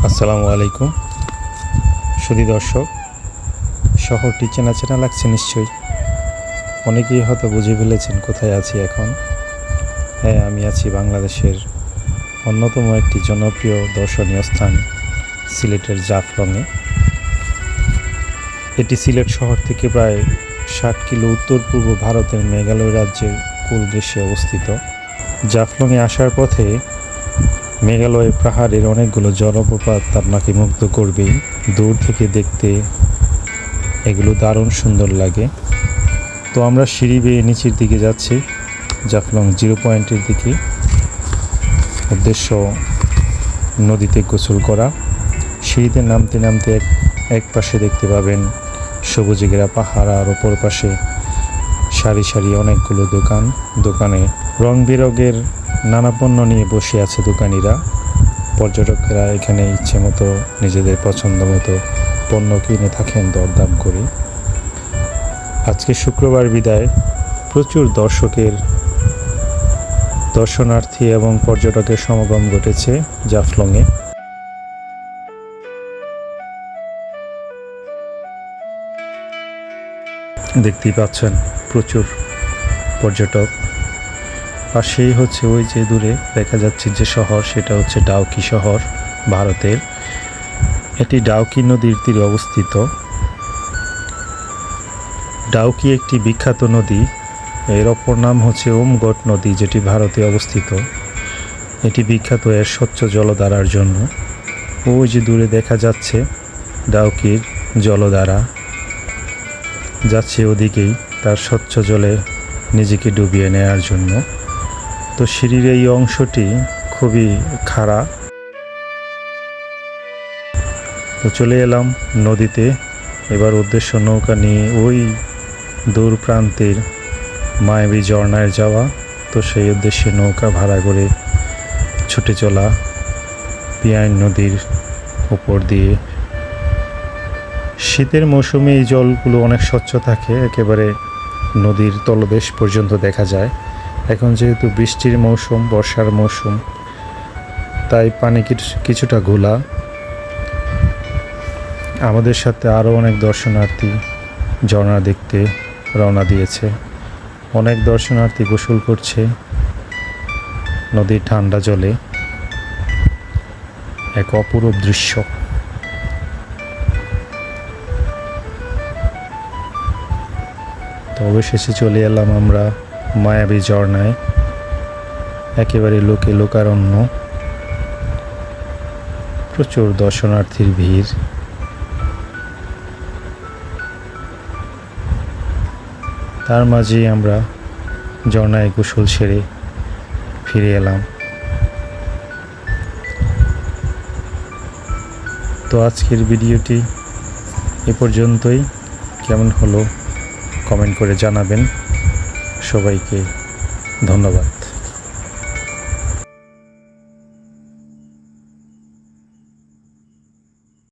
আসসালামু আলাইকুম সুধী দর্শক, শহরটি চেনা চেনা লাগছে নিশ্চয়ই। অনেকেই হয়তো বুঝে ফেলেছেন কোথায় আছি এখন। হ্যাঁ, আমি আছি বাংলাদেশের অন্যতম একটি জনপ্রিয় দর্শনীয় স্থান সিলেটের জাফলংয়ে। এটি সিলেট শহর থেকে প্রায় 60 কিলো উত্তর পূর্ব ভারতের মেঘালয় রাজ্যের কুলদেশে অবস্থিত। জাফলংয়ে আসার পথে মেঘালয়ের পাহাড়ের অনেকগুলো জলপ্রপাত আপনাকে মুগ্ধ করবেই। দূর থেকে দেখতে এগুলো দারুণ সুন্দর লাগে। তো আমরা সিঁড়ি বেয়ে নিচের দিকে যাচ্ছি জাফলং 0 পয়েন্টের দিকে। উদ্দেশ্য নদীতে গোসল করা। সিঁড়িতে নামতে নামতে এক পাশে দেখতে পাবেন সবুজে ঘেরা পাহাড়, আর অপর পাশে সারি সারি অনেকগুলো দোকানে রং বেরঙের নানা পণ্য নিয়ে বসে আছে দোকানিরা। পর্যটকেরা এখানে ইচ্ছে মতো নিজেদের পছন্দ মতো পণ্য কিনে থাকেন দরদাম করে। আজকে শুক্রবার বিদায় প্রচুর দর্শনার্থী এবং পর্যটকের সমাগম ঘটেছে জাফলংয়ে। দেখতেই পাচ্ছেন প্রচুর পর্যটক। পাশেই হচ্ছে ওই যে দূরে দেখা যাচ্ছে যে শহর, সেটা হচ্ছে ডাউকি শহর ভারতের। এটি ডাউকি নদীর তীরে অবস্থিত। ডাউকি একটি বিখ্যাত নদী, এর অপর নাম হচ্ছে ওমগট নদী, যেটি ভারতে অবস্থিত। এটি বিখ্যাত এর স্বচ্ছ জলধারার জন্য। ওই যে দূরে দেখা যাচ্ছে ডাউকির জলধারা যাচ্ছে ওদিকেই, তার স্বচ্ছ জলে নিজেকে ডুবিয়ে নেওয়ার জন্য। তো সিঁড়ির এই অংশটি খুবই খাড়া। তো চলে এলাম নদীতে। এবার উদ্দেশ্য নৌকা নিয়ে ওই দূর প্রান্তের মায়াবী ঝর্ণায় যাওয়া। তো সেই উদ্দেশ্যে নৌকা ভাড়া করে ছুটে চলা পিয়াইন নদীর উপর দিয়ে। শীতের মৌসুমে এই জলগুলো অনেক স্বচ্ছ থাকে, একেবারে নদীর তলদেশ পর্যন্ত দেখা যায়। এখন যেহেতু বৃষ্টির মৌসুম, বর্ষার মৌসুম, তাই পানি কিছুটা ঘোলা। আমাদের সাথে আরও অনেক দর্শনার্থী ঝর্ণা দেখতে রওনা দিয়েছে। অনেক দর্শনার্থী গোসল করছে নদীর ঠান্ডা জলে। এক অপরূপ দৃশ্য। তো অবশেষে চলে এলাম আমরা মায়াবী ঝর্ণায়। একেবারে লোকারণ্য, প্রচুর দর্শনার্থীর ভিড়। তার মাঝেই আমরা ঝর্ণায় গোসল সেরে ফিরে এলাম। তো আজকের ভিডিওটি এ পর্যন্তই। কেমন হলো কমেন্ট করে জানাবেন। সবাইকে ধন্যবাদ।